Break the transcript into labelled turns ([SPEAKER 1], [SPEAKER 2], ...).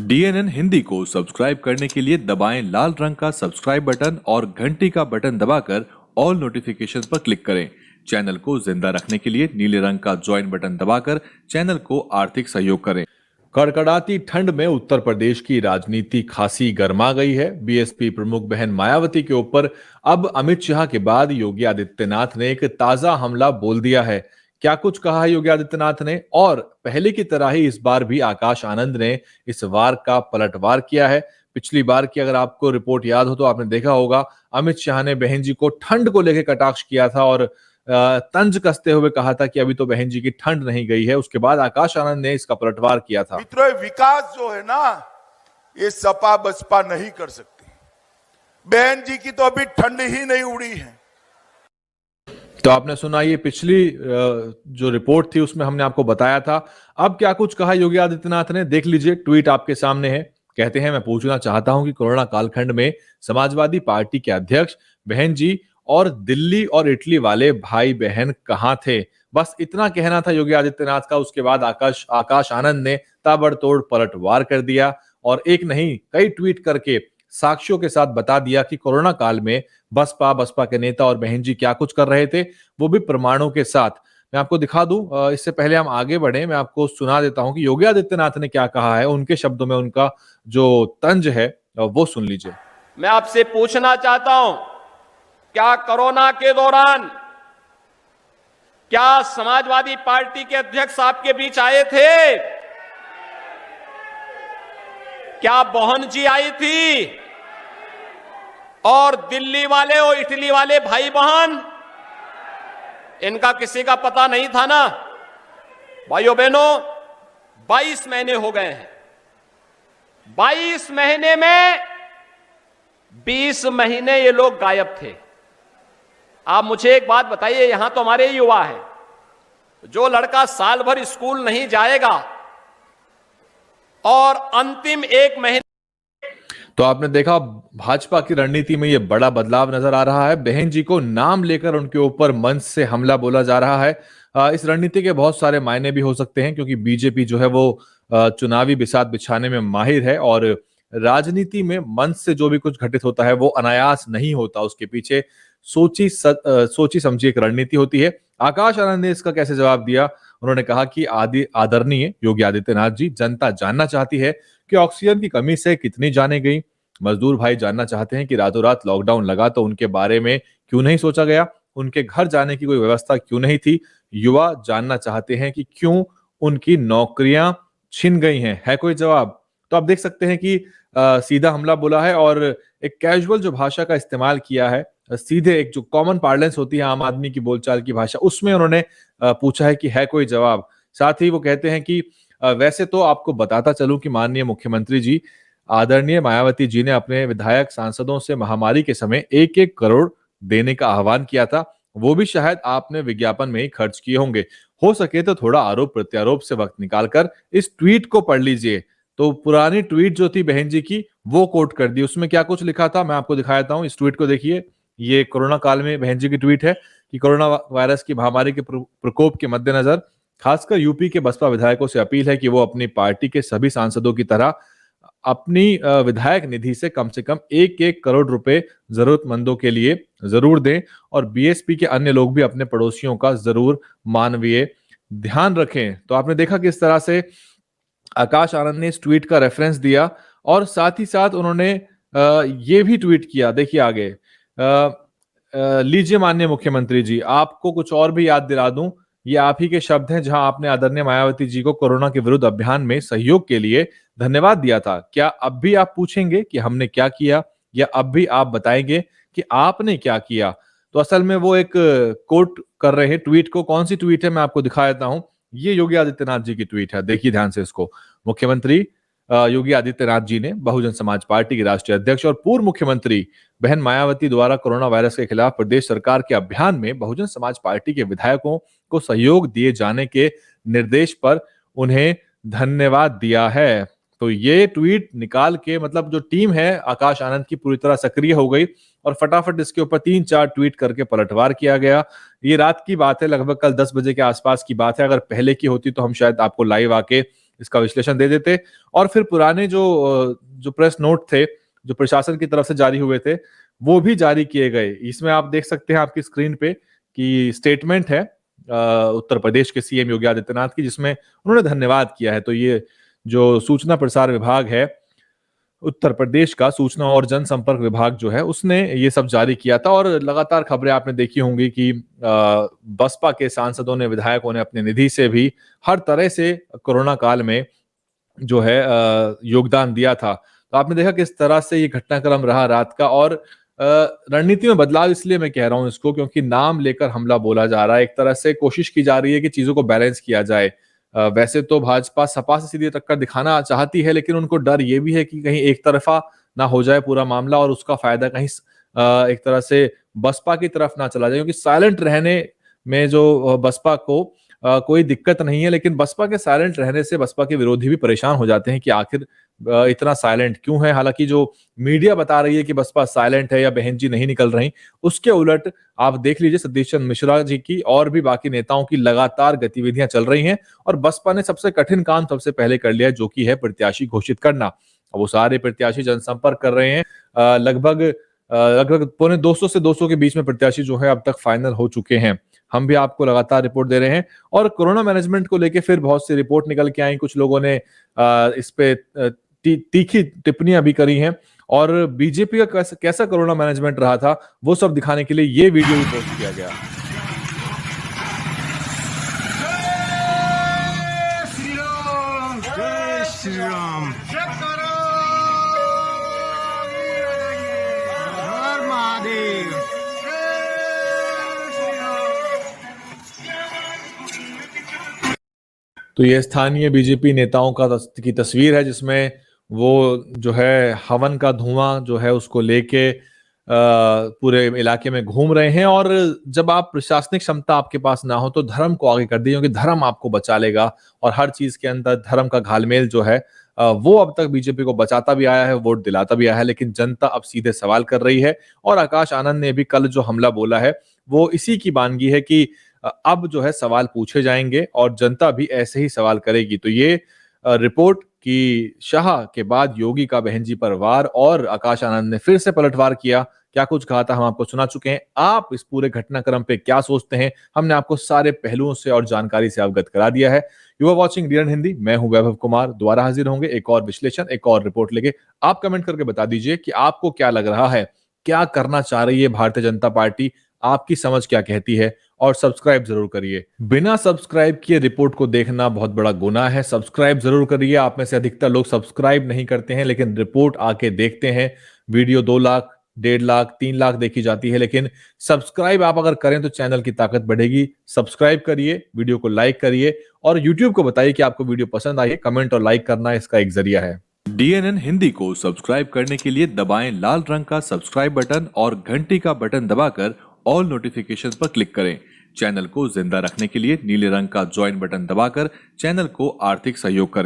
[SPEAKER 1] DNN Hindi को subscribe करने के लिए दबाएं लाल रंग का सब्सक्राइब बटन और घंटी का बटन दबाकर ऑल नोटिफिकेशंस पर क्लिक करें। चैनल को जिंदा रखने के लिए नीले रंग का ज्वाइन बटन दबाकर चैनल को आर्थिक सहयोग करें। कड़कड़ाती ठंड में उत्तर प्रदेश की राजनीति खासी गर्मा गई है। बीएसपी प्रमुख बहन मायावती के ऊपर अब अमित शाह के बाद योगी आदित्यनाथ ने एक ताजा हमला बोल दिया है। क्या कुछ कहा है योगी आदित्यनाथ ने, और पहले की तरह ही इस बार भी आकाश आनंद ने इस वार का पलटवार किया है। पिछली बार की अगर आपको रिपोर्ट याद हो तो आपने देखा होगा अमित शाह ने बहन जी को ठंड को लेकर कटाक्ष किया था और तंज कसते हुए कहा था कि अभी तो बहन जी की ठंड नहीं गई है। उसके बाद आकाश आनंद ने इसका पलटवार किया था।
[SPEAKER 2] मित्रों, विकास जो है ना, ये सपा बसपा नहीं कर सकती। बहन जी की तो अभी ठंड ही नहीं उड़ी है।
[SPEAKER 1] तो आपने सुना, ये पिछली जो रिपोर्ट थी उसमें हमने आपको बताया था। अब क्या कुछ कहा योगी आदित्यनाथ ने, देख लीजिए, ट्वीट आपके सामने है। कहते हैं, मैं पूछना चाहता हूं कि कोरोना कालखंड में समाजवादी पार्टी के अध्यक्ष बहन जी और दिल्ली और इटली वाले भाई बहन कहां थे। बस इतना कहना था योगी आदित्यनाथ का। उसके बाद आकाश आनंद ने ताबड़तोड़ पलटवार कर दिया और एक नहीं कई ट्वीट करके साक्ष्यों के साथ बता दिया कि कोरोना काल में बसपा के नेता और बहन जी क्या कुछ कर रहे थे, वो भी प्रमाणों के साथ। मैं आपको दिखा दूं, इससे पहले हम आगे बढ़े, मैं आपको सुना देता हूं कि योगी आदित्यनाथ ने क्या कहा है। उनके शब्दों में उनका जो तंज है वो सुन लीजिए।
[SPEAKER 3] मैं आपसे पूछना चाहता हूं, क्या कोरोना के दौरान क्या समाजवादी पार्टी के अध्यक्ष आपके बीच आए थे? क्या बहन जी आई थी? और दिल्ली वाले और इटली वाले भाई बहन, इनका किसी का पता नहीं था ना? भाइयों बहनों, 22 महीने हो गए हैं। 22 महीने में 20 महीने ये लोग गायब थे। आप मुझे एक बात बताइए, यहां तो हमारे युवा हैं, जो लड़का साल भर स्कूल नहीं जाएगा और अंतिम एक महीने।
[SPEAKER 1] तो आपने देखा, भाजपा की रणनीति में यह बड़ा बदलाव नजर आ रहा है। बहन जी को नाम लेकर उनके ऊपर मंच से हमला बोला जा रहा है। इस रणनीति के बहुत सारे मायने भी हो सकते हैं, क्योंकि बीजेपी जो है वो चुनावी बिसात बिछाने में माहिर है और राजनीति में मंच से जो भी कुछ घटित होता है वो अनायास नहीं होता। उसके पीछे सोची समझी एक रणनीति होती है। आकाश आनंद ने इसका कैसे जवाब दिया? उन्होंने कहा कि आदरणीय योगी आदित्यनाथ जी, जनता जानना चाहती है कि ऑक्सीजन की कमी से कितनी जानें गई। मजदूर भाई जानना चाहते हैं कि रातों रात लॉकडाउन लगा तो उनके बारे में क्यों नहीं सोचा गया, उनके घर जाने की कोई व्यवस्था क्यों नहीं थी। युवा जानना चाहते हैं कि क्यों उनकी नौकरियां छिन गई हैं। है कोई जवाब? तो आप देख सकते हैं कि सीधा हमला बोला है और एक कैजुअल जो भाषा का इस्तेमाल किया है, सीधे एक जो कॉमन पार्लेंस होती है आम आदमी की बोलचाल की भाषा, उसमें उन्होंने पूछा है कि है कोई जवाब। साथ ही वो कहते हैं कि वैसे तो आपको बताता चलूं कि माननीय मुख्यमंत्री जी, आदरणीय मायावती जी ने अपने विधायक सांसदों से महामारी के समय 1-1 करोड़ देने का आह्वान किया था। वो भी शायद आपने विज्ञापन में ही खर्च किए होंगे। हो सके तो थोड़ा आरोप प्रत्यारोप से वक्त निकालकर इस ट्वीट को पढ़ लीजिए। तो पुरानी ट्वीट जो थी बहन जी की, वो कोट कर दी। उसमें क्या कुछ लिखा था मैं आपको दिखाता हूं। इस ट्वीट को देखिए। ये कोरोना काल में बहन जी की ट्वीट है कि कोरोना वायरस की महामारी के प्रकोप के मद्देनजर खासकर यूपी के बसपा विधायकों से अपील है कि वो अपनी पार्टी के सभी सांसदों की तरह अपनी विधायक निधि से कम 1-1 करोड़ रुपए जरूरतमंदों के लिए जरूर दें और बीएसपी के अन्य लोग भी अपने पड़ोसियों का जरूर मानवीय ध्यान रखें। तो आपने देखा किस तरह से आकाश आनंद ने इस ट्वीट का रेफरेंस दिया और साथ ही साथ उन्होंने ये भी ट्वीट किया। देखिए आगे, लीजिए माननीय मुख्यमंत्री जी, आपको कुछ और भी याद दिला दूं, ये आप ही के शब्द हैं, जहां आपने आदरणीय मायावती जी को कोरोना के विरुद्ध अभियान में सहयोग के लिए धन्यवाद दिया था। क्या अब भी आप पूछेंगे कि हमने क्या किया, या अब भी आप बताएंगे कि आपने क्या किया? तो असल में वो एक कोट कर रहे हैं ट्वीट को। कौन सी ट्वीट है मैं आपको दिखा देता हूं। ये योगी आदित्यनाथ जी की ट्वीट है, देखिए ध्यान से इसको। मुख्यमंत्री योगी आदित्यनाथ जी ने बहुजन समाज पार्टी के राष्ट्रीय अध्यक्ष और पूर्व मुख्यमंत्री बहन मायावती द्वारा कोरोना वायरस के खिलाफ प्रदेश सरकार के अभियान में बहुजन समाज पार्टी के विधायकों को सहयोग दिए जाने के निर्देश पर उन्हें धन्यवाद दिया है। तो ये ट्वीट निकाल के, मतलब जो टीम है आकाश आनंद की पूरी तरह सक्रिय हो गई और फटाफट इसके ऊपर 3-4 ट्वीट करके पलटवार किया गया। ये रात की बात है, लगभग कल 10 बजे के आसपास की बात है। अगर पहले की होती तो हम शायद आपको लाइव आके इसका विश्लेषण दे देते और फिर पुराने जो प्रेस नोट थे जो प्रशासन की तरफ से जारी हुए थे वो भी जारी किए गए। इसमें आप देख सकते हैं आपकी स्क्रीन पे कि स्टेटमेंट है उत्तर प्रदेश के सीएम योगी आदित्यनाथ की, जिसमें उन्होंने धन्यवाद किया है। तो ये जो सूचना प्रसार विभाग है उत्तर प्रदेश का, सूचना और जनसंपर्क विभाग जो है, उसने ये सब जारी किया था। और लगातार खबरें आपने देखी होंगी कि बसपा के सांसदों ने, विधायकों ने अपने निधि से भी हर तरह से कोरोना काल में जो है योगदान दिया था। तो आपने देखा किस तरह से ये घटनाक्रम रहा रात का। और रणनीति में बदलाव इसलिए मैं कह रहा हूं इसको क्योंकि नाम लेकर हमला बोला जा रहा है। एक तरह से कोशिश की जा रही है कि चीजों को बैलेंस किया जाए। वैसे तो भाजपा सपा से सीधी टक्कर दिखाना चाहती है, लेकिन उनको डर ये भी है कि कहीं एक तरफा ना हो जाए पूरा मामला और उसका फायदा कहीं एक तरह से बसपा की तरफ ना चला जाए। क्योंकि साइलेंट रहने में जो बसपा को कोई दिक्कत नहीं है, लेकिन बसपा के साइलेंट रहने से बसपा के विरोधी भी परेशान हो जाते हैं कि आखिर इतना साइलेंट क्यों है। हालांकि जो मीडिया बता रही है कि बसपा साइलेंट है या बहन जी नहीं निकल रही, उसके उलट आप देख लीजिए सतीश चंद्र मिश्रा जी की और भी बाकी नेताओं की लगातार गतिविधियां चल रही हैं और बसपा ने सबसे कठिन काम सबसे पहले कर लिया, जो कि है प्रत्याशी घोषित करना। अब वो सारे प्रत्याशी जनसंपर्क कर रहे हैं। लगभग पौने 200 से 200 के बीच में प्रत्याशी जो है अब तक फाइनल हो चुके हैं। हम भी आपको लगातार रिपोर्ट दे रहे हैं और कोरोना मैनेजमेंट को लेके फिर बहुत सी रिपोर्ट निकल के आई। कुछ लोगों ने इस पे तीखी टिप्पणियां भी करी हैं और बीजेपी का कैसा कोरोना मैनेजमेंट रहा था वो सब दिखाने के लिए ये वीडियो भी पोस्ट किया गया।
[SPEAKER 4] जय श्री राम, हर महादेव।
[SPEAKER 1] तो ये स्थानीय बीजेपी नेताओं की तस्वीर है जिसमें वो जो है हवन का धुआं जो है उसको लेके पूरे इलाके में घूम रहे हैं। और जब आप प्रशासनिक क्षमता आपके पास ना हो तो धर्म को आगे कर दीजिए, क्योंकि धर्म आपको बचा लेगा। और हर चीज के अंदर धर्म का घालमेल जो है वो अब तक बीजेपी को बचाता भी आया है, वोट दिलाता भी आया है। लेकिन जनता अब सीधे सवाल कर रही है और आकाश आनंद ने भी कल जो हमला बोला है वो इसी की वानगी है कि अब जो है सवाल पूछे जाएंगे और जनता भी ऐसे ही सवाल करेगी। तो ये रिपोर्ट कि शाह के बाद योगी का बहन जी पर वार और आकाश आनंद ने फिर से पलटवार किया, क्या कुछ कहा था हम आपको सुना चुके हैं। आप इस पूरे घटनाक्रम पे क्या सोचते हैं, हमने आपको सारे पहलुओं से और जानकारी से अवगत करा दिया है। You are watching DN Hindi, मैं हूं वैभव कुमार। दोबारा हाजिर होंगे एक और विश्लेषण, एक और रिपोर्ट लेके। आप कमेंट करके बता दीजिए कि आपको क्या लग रहा है, क्या करना चाह रही है भारतीय जनता पार्टी, आपकी समझ क्या कहती है। और सब्सक्राइब जरूर करिए। बिना सब्सक्राइब किए रिपोर्ट को देखना बहुत बड़ा गुनाह है। सब्सक्राइब जरूर करिए। आप में से अधिकतर लोग सब्सक्राइब नहीं करते हैं लेकिन रिपोर्ट आके देखते हैं। वीडियो 2 लाख, 1.5 लाख, 3 लाख देखी जाती है, लेकिन सब्सक्राइब आप अगर करें तो चैनल की ताकत बढ़ेगी। सब्सक्राइब करिए, वीडियो को लाइक करिए और यूट्यूब को बताइए कि आपको वीडियो पसंद आई है। कमेंट और लाइक करना इसका एक जरिया है।
[SPEAKER 5] डीएनएन हिंदी को सब्सक्राइब करने के लिए दबाएं लाल रंग का सब्सक्राइब बटन और घंटी का बटन दबाकर ऑल नोटिफिकेशन पर क्लिक करें। चैनल को जिंदा रखने के लिए नीले रंग का ज्वाइन बटन दबाकर चैनल को आर्थिक सहयोग करें।